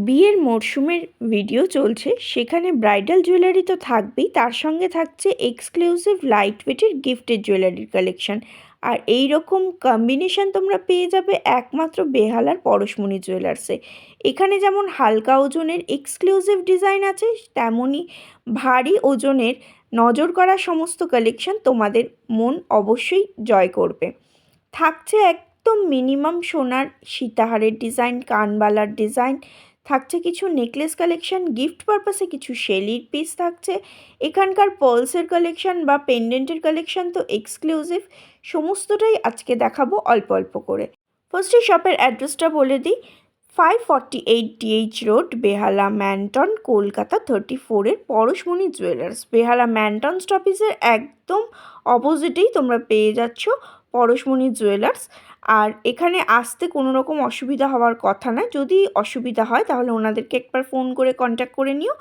বিয়ের মরশুমের ভিডিও চলছে, সেখানে ব্রাইডাল জুয়েলারি তো থাকবেই, তার সঙ্গে থাকছে এক্সক্লুসিভ লাইট ওয়েটের গিফটের জুয়েলারির কালেকশন। আর এই রকম কম্বিনেশন তোমরা পেয়ে যাবে একমাত্র বেহালার পরশমণি জুয়েলার্সে। এখানে যেমন হালকা ওজনের এক্সক্লুসিভ ডিজাইন আছে, তেমনই ভারী ওজনের নজর করা সমস্ত কালেকশন তোমাদের মন অবশ্যই জয় করবে। থাকছে একদম মিনিমাম সোনার সীতাহারের ডিজাইন, কানবালার ডিজাইন, থাকছে কিছু নেকলেস কালেকশন, গিফট পারপাসে কিছু শেলির পিস থাকছে, এখানকার পার্লসের কালেকশন বা পেন্ডেন্টের কালেকশন তো এক্সক্লুসিভ। সমস্তটাই আজকে দেখাবো অল্প অল্প করে। ফার্স্টে শপের অ্যাড্রেসটা বলে দিই, 548 DH রোড, বেহালা ম্যানটন, কলকাতা 34-এর পরশমণি জুয়েলার্স। বেহালা ম্যানটন স্টপেজের একদম অপোজিটেই তোমরা পেয়ে যাচ্ছ পরশমণি জুয়েলার্স। আর এখানে আসতে কোনো রকম অসুবিধা হওয়ার কথা না, যদি অসুবিধা হয় তাহলে ওনাদেরকে একবার ফোন করে কন্ট্যাক্ট করে নিও।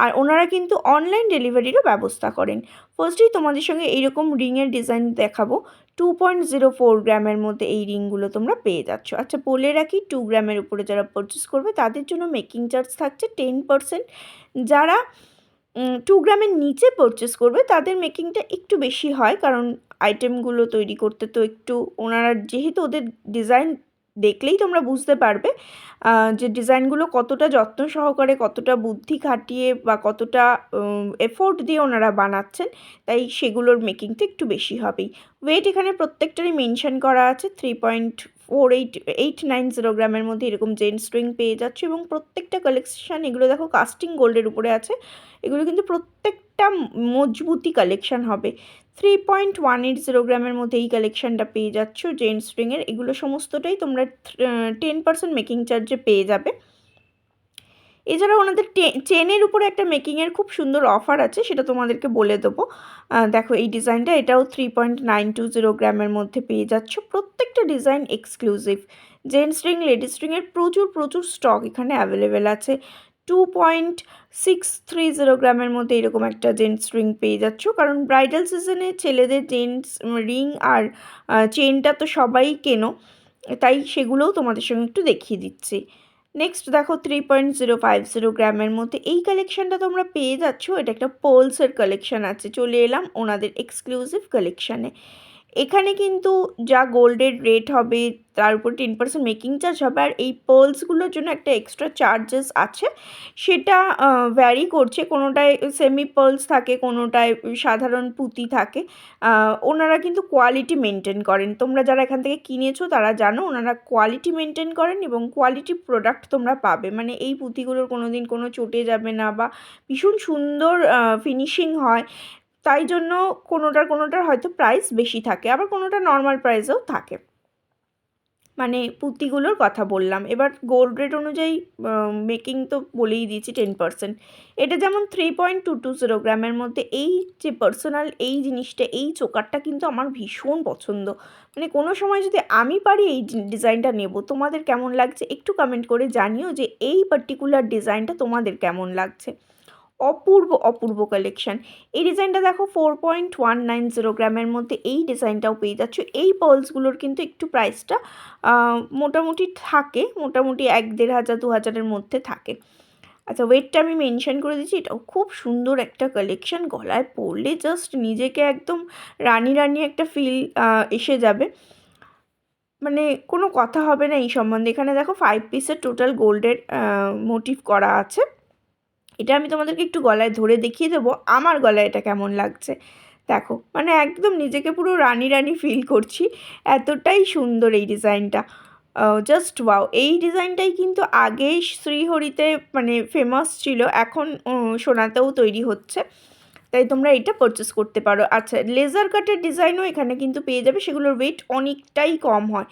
আর ওনারা কিন্তু অনলাইন ডেলিভারিরও ব্যবস্থা করেন। ফার্স্টেই তোমাদের সঙ্গে এইরকম রিংয়ের ডিজাইন দেখাবো। 2.04 গ্রামের মধ্যে এই রিংগুলো তোমরা পেয়ে যাচ্ছ। আচ্ছা, বলে রাখি, 2 গ্রামের উপরে যারা পারচেস করবে তাদের জন্য মেকিং চার্জ থাকছে 10%। যারা 2 গ্রামের নিচে পারচেস করবে তাদের মেকিংটা একটু বেশি হয়, কারণ আইটেমগুলো তৈরি করতে তো একটু ওনারা, যেহেতু ওদের ডিজাইন দেখলেই তোমরা বুঝতে পারবে যে ডিজাইনগুলো কতটা যত্ন সহকারে, কতটা বুদ্ধি খাটিয়ে বা কতটা এফোর্ট দিয়ে ওনারা বানাচ্ছেন, তাই সেগুলোর মেকিংটা একটু বেশি হবেই। ওয়েট এখানে প্রত্যেকটারই মেনশন করা আছে। 3.4890 গ্রামের মধ্যে এরকম জেন্টস স্ট্রিং পেয়ে যাচ্ছে, এবং প্রত্যেকটা কালেকশান, এগুলো দেখো কাস্টিং গোল্ডের উপরে আছে, এগুলো কিন্তু প্রত্যেকটা মজবুতি কালেকশান হবে। 3.180 গ্রামের মধ্যে এই কালেকশানটা পেয়ে যাচ্ছ জেন্টস স্ট্রিংয়ের। এগুলো সমস্তটাই তোমরা 10% মেকিং চার্জে পেয়ে যাবে। এছাড়া ওনাদের চেনের উপরে একটা মেকিংয়ের খুব সুন্দর অফার আছে, সেটা তোমাদেরকে বলে দেবো। দেখো এই ডিজাইনটা, এটাও 3.920 গ্রামের মধ্যে পেয়ে যাচ্ছ। প্রত্যেকটা design exclusive. Gents string, ladies স্ট্রিংয়ের প্রচুর প্রচুর স্টক এখানে অ্যাভেলেবেল আছে। 2.630 গ্রামের মধ্যে এরকম একটা জেন্টস রিং পেয়ে যাচ্ছ, কারণ ব্রাইডাল সিজনে ছেলেদের জেন্টস রিং আর চেনটা তো সবাই কেনো, তাই সেগুলোও তোমাদের সঙ্গে একটু দেখিয়ে দিচ্ছি। নেক্সট দেখো 3.050 গ্রামের মধ্যে এই কালেকশানটা তোমরা পেয়ে যাচ্ছ। এটা একটা পার্লসের কালেকশান আছে। চলে এলাম ওনাদের এক্সক্লুসিভ কালেকশানে। এখানে কিন্তু যা গোল্ডের রেট হবে তার উপর 10% মেকিং চার্জ হবে, আর এই পার্লসগুলোর জন্য একটা এক্সট্রা চার্জেস আছে, সেটা ভ্যারি করছে। কোনোটায় সেমি পার্লস থাকে, কোনোটায় সাধারণ পুঁতি থাকে। ওনারা কিন্তু কোয়ালিটি মেনটেন করেন। তোমরা যারা এখান থেকে কিনেছো তারা জানো, ওনারা কোয়ালিটি মেনটেন করেন এবং কোয়ালিটি প্রোডাক্ট তোমরা পাবে। মানে এই পুঁতিগুলোর কোনো দিন কোনো চটে যাবে না, বা ভীষণ সুন্দর ফিনিশিং হয়। তাই জন্য কোনোটার হয়তো প্রাইস বেশি থাকে, আবার কোনোটা নর্মাল প্রাইসেও থাকে। মানে পুঁতিগুলোর কথা বললাম। এবার গোল্ড রেট অনুযায়ী মেকিং তো বলেই দিয়েছি 10%। এটা যেমন 3.220 গ্রামের মধ্যে এই যে পার্সোনাল এই জিনিসটা, এই চোকারটা কিন্তু আমার ভীষণ পছন্দ। মানে কোনো সময় যদি আমি পারি এই ডিজাইনটা নেব। তোমাদের কেমন লাগছে একটু কমেন্ট করে জানিও যে এই পার্টিকুলার ডিজাইনটা তোমাদের কেমন লাগছে। অপূর্ব অপূর্ব কালেকশান। এই ডিজাইনটা দেখো 4.190 গ্রামের মধ্যে এই ডিজাইনটাও পেয়ে যাচ্ছ। এই পার্লসগুলোর কিন্তু একটু প্রাইসটা মোটামুটি থাকে, মোটামুটি 1-1.5 2,000-এর মধ্যে থাকে। আচ্ছা, ওয়েটটা আমি মেনশন করে দিচ্ছি। এটাও খুব সুন্দর একটা কালেকশান, গলায় পরলে জাস্ট নিজেকে একদম রানী রানী একটা ফিল এসে যাবে, মানে কোনো কথা হবে না এই সম্বন্ধে। এখানে দেখো 5 পিসের টোটাল গোল্ডের মোটিভ করা আছে। এটা আমি তোমাদেরকে একটু গলায় ধরে দেখিয়ে দেবো আমার গলায় এটা কেমন লাগছে। দেখো, মানে একদম নিজেকে পুরো রানী রানী ফিল করছি, এতটাই সুন্দর এই ডিজাইনটা। Just wow. এই ডিজাইনটাই কিন্তু আগে শ্রীহরিতে মানে ফেমাস ছিল, এখন সোনাতেও তৈরি হচ্ছে, তাই তোমরা এটা পারচেস করতে পারো। আচ্ছা, লেজার কাটের ডিজাইনও এখানে কিন্তু পেয়ে যাবে, সেগুলোর ওয়েট অনেকটাই কম হয়।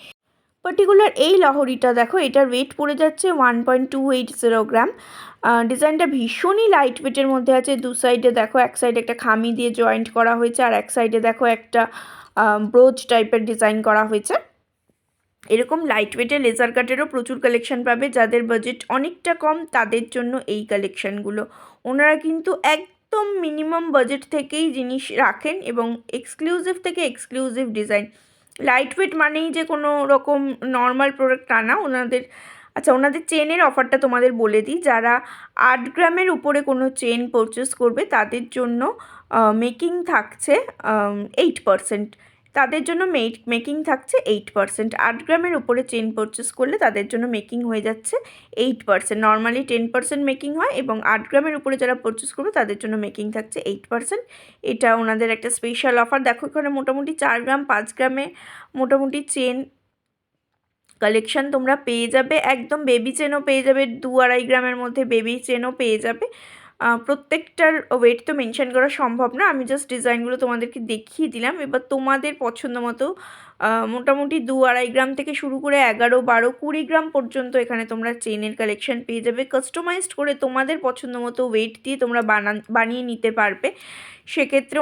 পার্টিকুলার এই লহরিটা দেখো, এটার ওয়েট পড়ে যাচ্ছে 1.280 গ্রাম। ডিজাইনটা ভীষণই লাইট ওয়েটের মধ্যে আছে। দু সাইডে দেখো, এক সাইডে একটা খামি দিয়ে জয়েন্ট করা হয়েছে, আর এক সাইডে দেখো একটা ব্রোচ টাইপের ডিজাইন করা হয়েছে। এরকম লাইট ওয়েটের লেজার কাটেরও প্রচুর কালেকশন পাবে। যাদের বাজেট অনেকটা কম তাদের জন্য এই কালেকশানগুলো। ওনারা কিন্তু একদম মিনিমাম বাজেট থেকেই জিনিস রাখেন, এবং এক্সক্লুসিভ থেকে এক্সক্লুসিভ ডিজাইন। লাইট ওয়েট মানেই যে কোনো রকম নর্মাল প্রোডাক্ট তা না, ওনাদের আচ্ছা, ওনাদের চেনের অফারটা তোমাদের বলে দিই। যারা 8 গ্রামের উপরে কোনো চেন পারচেস করবে তাদের জন্য মেকিং থাকছে 8%। তাদের জন্য মেকিং থাকছে 8%। 8 গ্রামের উপরে চেন পারচেস করলে তাদের জন্য মেকিং হয়ে যাচ্ছে 8%। নর্মালি 10% মেকিং হয়, এবং 8 গ্রামের উপরে যারা পারচেস করবে তাদের জন্য মেকিং থাকছে 8%। এটা ওনাদের একটা স্পেশাল অফার। দেখো এখানে মোটামুটি 4 গ্রাম 5 গ্রামে মোটামুটি চেন কালেকশন তোমরা পেয়ে যাবে। একদম বেবি চেনও পেয়ে যাবে, 2-2.5 গ্রামের মধ্যে বেবি চেনও পেয়ে যাবে। প্রত্যেকটার ওয়েট তো মেনশন করা সম্ভব না, আমি জাস্ট ডিজাইনগুলো তোমাদেরকে দেখিয়ে দিলাম। এবার তোমাদের পছন্দ মতো মোটামুটি 2-2.5 গ্রাম থেকে শুরু করে 11, 12, 20 গ্রাম পর্যন্ত এখানে তোমরা চেনের কালেকশন পেয়ে যাবে। কাস্টমাইজড করে তোমাদের পছন্দ মতো ওয়েট দিয়ে তোমরা বানিয়ে নিতে পারবে। সেক্ষেত্রে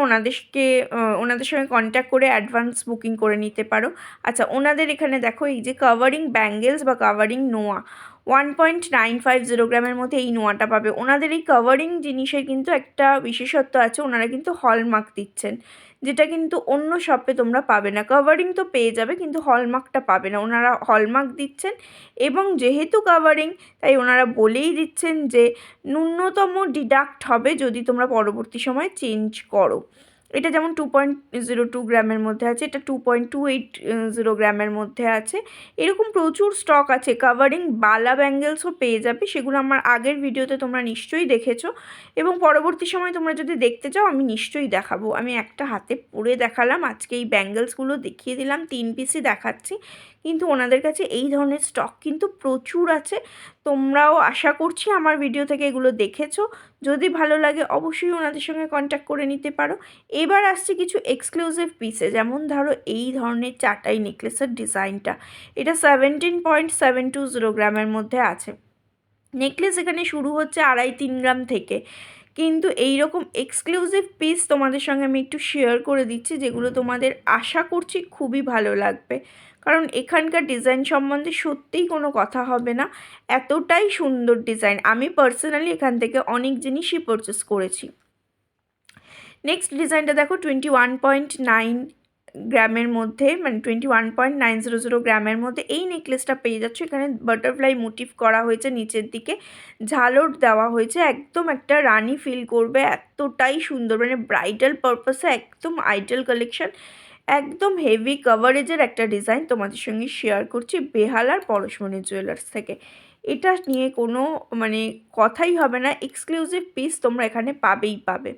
ওনাদের সঙ্গে কন্ট্যাক্ট করে অ্যাডভান্স বুকিং করে নিতে পারো। আচ্ছা, ওনাদের এখানে দেখো এই যে কাভারিং ব্যাঙ্গেলস বা কাভারিং নোয়া 1.950 গ্রামের মধ্যে এই নোয়াটা পাবে। ওনাদের এই কাভারিং জিনিসের কিন্তু একটা বিশেষত্ব আছে, ওনারা কিন্তু হলমার্ক দিচ্ছেন, যেটা কিন্তু অন্য শপে তোমরা পাবে না। কাভারিং তো পেয়ে যাবে কিন্তু হলমার্কটা পাবে না, ওনারা হলমার্ক দিচ্ছেন। এবং যেহেতু কাভারিং, তাই ওনারা বলেই দিচ্ছেন যে ন্যূনতম ডিডাক্ট হবে যদি তোমরা পরবর্তী সময় চেঞ্জ করো। এটা যেমন 2.02 গ্রামের মধ্যে আছে, এটা 2.280 গ্রামের মধ্যে আছে। এরকম প্রচুর স্টক আছে। কাভারিং বালা ব্যাঙ্গেলসও পেয়ে যাবে, সেগুলো আমার আগের ভিডিওতে তোমরা নিশ্চয়ই দেখেছো, এবং পরবর্তী সময় তোমরা যদি দেখতে চাও আমি নিশ্চয়ই দেখাবো। আমি একটা হাতে পরে দেখালাম, আজকে এই ব্যাঙ্গেলসগুলো দেখিয়ে দিলাম, 3 পিসই দেখাচ্ছি। কিন্তু ওনাদের কাছে এই ধরনের স্টক কিন্তু প্রচুর আছে। তোমরাও আশা করছি আমার ভিডিও থেকে এগুলো দেখেছো। যদি ভালো লাগে অবশ্যই ওনাদের সঙ্গে কন্ট্যাক্ট করে নিতে পারো। এবার আসছে কিছু এক্সক্লুসিভ পিসে, যেমন ধরো এই ধরনের চাটাই নেকলেসের ডিজাইনটা, এটা 17.720 গ্রামের মধ্যে আছে। নেকলেস এখানে শুরু হচ্ছে 2.5-3 গ্রাম থেকে, কিন্তু এই রকম এক্সক্লুসিভ পিস তোমাদের সঙ্গে আমি একটু শেয়ার করে দিচ্ছি, যেগুলো তোমাদের আশা করছি খুবই ভালো লাগবে। কারণ এখানকার ডিজাইন সম্বন্ধে সত্যিই কোনো কথা হবে না, এতটাই সুন্দর ডিজাইন। আমি পার্সোনালি এখান থেকে অনেক জিনিসই পারচেস করেছি। নেক্সট ডিজাইনটা দেখো 21.9 গ্রামের মধ্যে, মানে 21.900 গ্রামের মধ্যে এই নেকলেসটা পেয়ে যাচ্ছ। এখানে বাটারফ্লাই মোটিভ করা হয়েছে, নিচের দিকে ঝালর দেওয়া হয়েছে, একদম একটা রানি ফিল করবে, এতটাই সুন্দর, মানে ব্রাইডাল পারপাসে একদম আইডল কালেকশন, একদম হেভি কভারেজের একটা ডিজাইন তোমাদের সঙ্গে শেয়ার করছি বেহালার পরশমণি জুয়েলার্স থেকে। এটা নিয়ে কোনো মানে কথাই হবে না, এক্সক্লুসিভ পিস তোমরা এখানে পাবেই পাবে।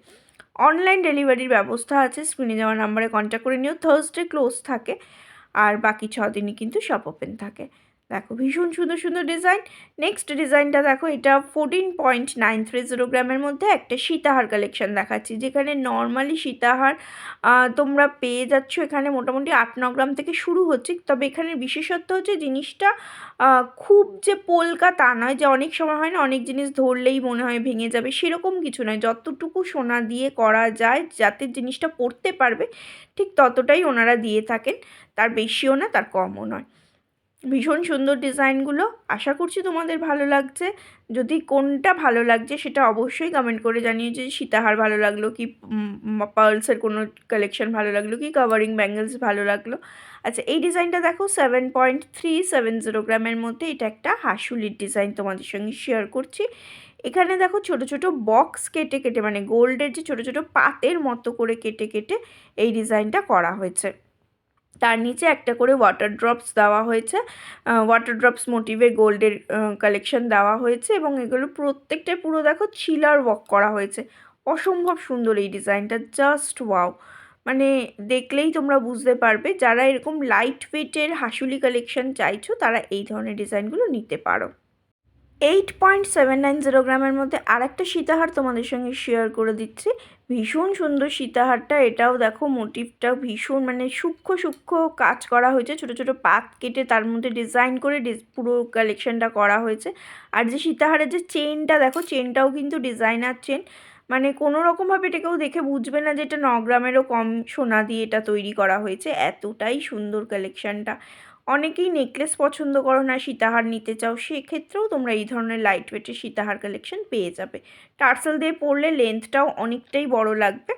অনলাইন ডেলিভারির ব্যবস্থা আছে, স্ক্রিনে যাওয়া নাম্বারে কন্ট্যাক্ট করে নিও। থার্সডে ক্লোজ থাকে, আর বাকি 6 দিনই কিন্তু শপ ওপেন থাকে। দেখো ভীষণ সুন্দর সুন্দর ডিজাইন। নেক্সট ডিজাইনটা দেখো, এটা 14.930 গ্রামের মধ্যে একটা সীতাহার কালেকশন দেখাচ্ছি, যেখানে নর্মালি সীতাহার তোমরা পেয়ে যাচ্ছ এখানে মোটামুটি 8-9 গ্রাম থেকে শুরু হচ্ছে। তবে এখানে বিশেষত্ব হচ্ছে জিনিসটা খুব যে পোলকা তা নয়, যে অনেক সময় হয় না অনেক জিনিস ধরলেই মনে হয় ভেঙে যাবে, সেরকম কিছু নয়। যতটুকু সোনা দিয়ে করা যায় যাতে জিনিসটা পরতে পারবে ঠিক ততটাই ওনারা দিয়ে থাকেন, তার বেশিও না তার কমও নয়। ভীষণ সুন্দর ডিজাইনগুলো, আশা করছি তোমাদের ভালো লাগছে। যদি কোনটা ভালো লাগছে সেটা অবশ্যই কমেন্ট করে জানিয়ে, যে সীতাহার ভালো লাগলো কি পার্লসের কোনো কালেকশন ভালো লাগলো কি কাভারিং ব্যাঙ্গেলস ভালো লাগলো। আচ্ছা, এই ডিজাইনটা দেখো 7.370 গ্রামের মধ্যে, এটা একটা হাসুলির ডিজাইন তোমাদের সঙ্গে শেয়ার করছি। এখানে দেখো ছোট ছোট বক্স কেটে কেটে, মানে গোল্ডের যে ছোট ছোট পাতের মতো করে কেটে কেটে এই ডিজাইনটা করা হয়েছে। তার নিচে একটা করে ওয়াটার ড্রপস দেওয়া হয়েছে, ওয়াটার ড্রপস মোটিভের গোল্ডের কালেকশন দেওয়া হয়েছে, এবং এগুলো প্রত্যেকটাই পুরো দেখো ছিলার ওয়ার্ক করা হয়েছে। অসম্ভব সুন্দর এই ডিজাইনটা, জাস্ট ওয়াও, মানে দেখলেই তোমরা বুঝতে পারবে। যারা এরকম লাইট ওয়েটের হাসুলি কালেকশন চাইছো তারা এই ধরনের ডিজাইনগুলো নিতে পারো। 8.790 গ্রামের মধ্যে আরেকটা সীতাহার তোমাদের সঙ্গে শেয়ার করে দিচ্ছি। ভীষণ সুন্দর সীতাহারটা, এটাও দেখো মোটিভটা ভীষণ মানে সূক্ষ্ম সূক্ষ্ম কাজ করা হয়েছে, ছোট ছোট পাত কেটে তার মধ্যে ডিজাইন করে পুরো কালেকশনটা করা হয়েছে। আর যে সীতাহারের যে চেনটা দেখো, চেনটাও কিন্তু ডিজাইনার চেন, মানে কোনো রকমভাবে এটা কেউ দেখে বুঝবে না যে এটা 9 গ্রামেরও কম সোনা দিয়ে এটা তৈরি করা হয়েছে, এতটাই সুন্দর কালেকশানটা। অনেকেই নেকলেস পছন্দ করো না, সীতাহার নিতে চাও, সেক্ষেত্রেও তোমরা এই ধরনের লাইট ওয়েটের সীতাহার কালেকশন পেয়ে যাবে। টার্সেল দিয়ে পরলে লেন্থটাও অনেকটাই বড় লাগবে।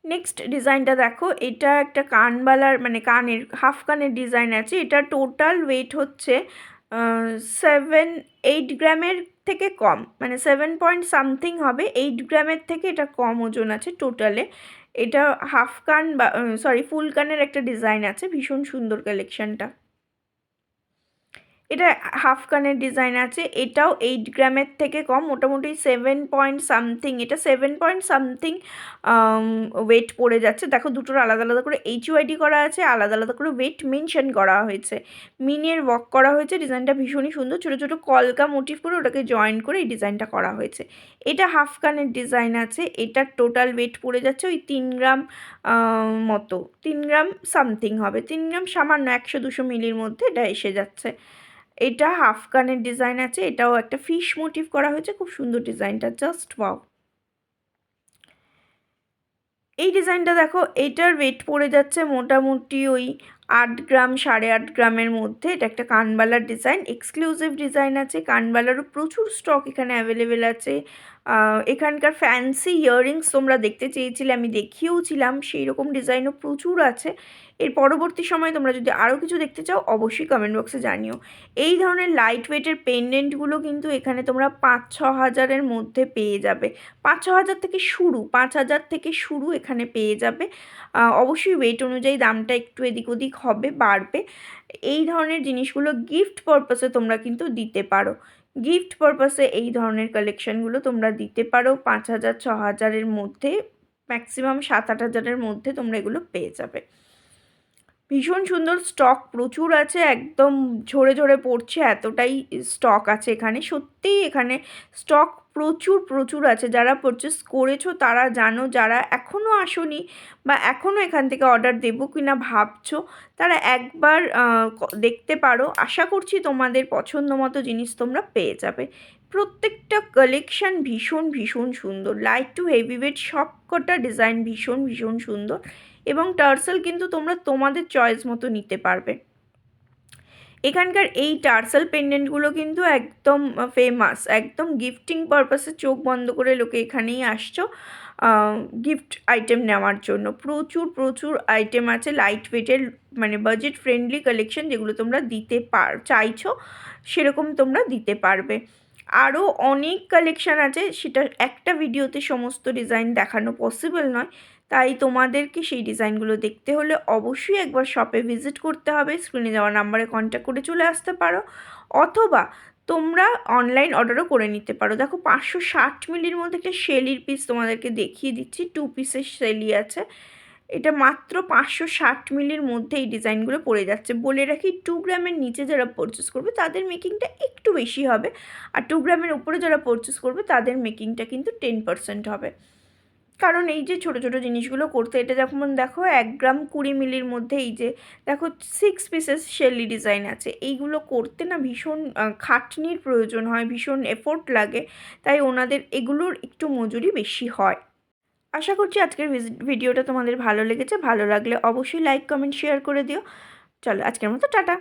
নেক্সট ডিজাইনটা দেখো, এটা একটা কানবালার মানে কানের হাফ কানের ডিজাইন আছে। এটা টোটাল ওয়েট হচ্ছে 7-8 গ্রামের থেকে কম, মানে 7 পয়েন্ট সামথিং হবে, 8 গ্রামের থেকে এটা কম ওজন আছে টোটালে। এটা হাফ কান বা সরি ফুল কানের একটা ডিজাইন আছে, ভীষণ সুন্দর কালেকশনটা। এটা হাফ কানের ডিজাইন আছে, এটাও 8 গ্রামের থেকে কম, মোটামুটি 7 পয়েন্ট সামথিং, এটা 7 পয়েন্ট সামথিং ওয়েট পড়ে যাচ্ছে। দেখো দুটোর আলাদা আলাদা করে HYD করা আছে, আলাদা আলাদা করে ওয়েট মেনশন করা হয়েছে, মিনের ওয়ার্ক করা হয়েছে। ডিজাইনটা ভীষণই সুন্দর, ছোটো ছোটো কলকা মোটিভ করে ওটাকে জয়েন করে এই ডিজাইনটা করা হয়েছে। এটা হাফ কানের ডিজাইন আছে, এটার টোটাল ওয়েট পড়ে যাচ্ছে ওই 3 গ্রাম মতো, 3 গ্রাম সামথিং হবে, 3 গ্রাম সামান্য, 100-200 মিলির মধ্যে এটা এসে যাচ্ছে। এটা হাফ কানের ডিজাইন আছে, এটাও একটা ফিশ মোটিভ করা হয়েছে, খুব সুন্দর ডিজাইনটা, জাস্ট ওয়াও। এই ডিজাইনটা দেখো, এটার ওয়েট পড়ে যাচ্ছে মোটামুটি ওই 8 গ্রাম 8.5 গ্রামের মধ্যে। এটা একটা কানবালার ডিজাইন, এক্সক্লুসিভ ডিজাইন আছে, কানবালারও প্রচুর স্টক এখানে অ্যাভেলেবেল আছে। এখানকার ফ্যান্সি ইয়াররিংস তোমরা দেখতে চেয়েছিলে, আমি দেখিয়েওছিলাম, সেই রকম ডিজাইনও প্রচুর আছে। এর পরবর্তী সময়ে তোমরা যদি আরও কিছু দেখতে চাও অবশ্যই কমেন্ট বক্সে জানিও। এই ধরনের লাইট ওয়েটের পেন্ডেন্টগুলো কিন্তু এখানে তোমরা 5-6 হাজারের মধ্যে পেয়ে যাবে, 5-6 হাজার থেকে শুরু, 5 হাজার থেকে শুরু এখানে পেয়ে যাবে। অবশ্যই ওয়েট অনুযায়ী দামটা একটু এদিক ওদিক হবে, বাড়বে। এই ধরনের জিনিসগুলো গিফট পারপাসে তোমরা কিন্তু দিতে পারো, গিফট পারপাসে এই ধরনের কালেকশানগুলো তোমরা দিতে পারো। 5,000-6 হাজারের মধ্যে, ম্যাক্সিমাম 7-8 হাজারের মধ্যে তোমরা এগুলো পেয়ে যাবে। ভীষণ সুন্দর স্টক প্রচুর আছে, একদম ঝরে ঝরে পড়ছে, এতটাই স্টক আছে এখানে, সত্যিই এখানে স্টক প্রচুর প্রচুর আছে। যারা পারচেস করেছো তারা জানো, যারা এখনও আসোনি বা এখনও এখান থেকে অর্ডার দেবো কি না ভাবছো, তারা একবার দেখতে পারো। আশা করছি তোমাদের পছন্দ মতো জিনিস তোমরা পেয়ে যাবে। প্রত্যেকটা কালেকশান ভীষণ ভীষণ সুন্দর, লাইট টু হেভি ওয়েট সব কটা ডিজাইন ভীষণ ভীষণ সুন্দর, এবং টার্সেল কিন্তু তোমরা তোমাদের চয়েস মতো নিতে পারবে। এখানকার এই টার্সেল পেন্ডেন্টগুলো কিন্তু একদম ফেমাস, একদম গিফটিং পারপাসে চোখ বন্ধ করে লোকে এখানেই আসছো গিফট আইটেম নেওয়ার জন্য। প্রচুর প্রচুর আইটেম আছে লাইট ওয়েটের, মানে বাজেট ফ্রেন্ডলি কালেকশন, যেগুলো তোমরা দিতে চাইছো সেরকম তোমরা দিতে পারবে। আরও অনেক কালেকশান আছে, সেটা একটা ভিডিওতে সমস্ত ডিজাইন দেখানো পসিবল নয়, তাই তোমাদেরকে সেই ডিজাইনগুলো দেখতে হলে অবশ্যই একবার শপে ভিজিট করতে হবে। স্ক্রিনে দেওয়া নাম্বারে কন্ট্যাক্ট করে চলে আসতে পারো, অথবা তোমরা অনলাইন অর্ডারও করে নিতে পারো। দেখো 560 মিলির মধ্যে একটা শেলির পিস তোমাদেরকে দেখিয়ে দিচ্ছি, 2 পিসের শেলি আছে, এটা মাত্র 560 মিলির মধ্যে এই ডিজাইনগুলো পড়ে যাচ্ছে। বলে রাখি 2 গ্রামের নিচে যারা পারচেস করবে তাদের মেকিংটা একটু বেশি হবে, আর 2 গ্রামের উপরে যারা পারচেস করবে তাদের মেকিংটা কিন্তু 10% হবে। কারণ এই যে ছোটো ছোটো জিনিসগুলো করতে, এটা যেমন দেখো 1 গ্রাম 20 মিলির মধ্যে, এই যে দেখো 6 পিসেস শেলি ডিজাইন আছে, এইগুলো করতে না ভীষণ খাটনির প্রয়োজন হয়, ভীষণ এফোর্ট লাগে, তাই ওনাদের এগুলোর একটু মজুরি বেশি হয়। আশা করছি আজকের ভিডিওটা তোমাদের ভালো লেগেছে, ভালো লাগলে অবশ্যই লাইক কমেন্ট শেয়ার করে দিও। চলো আজকের মতো টাটা।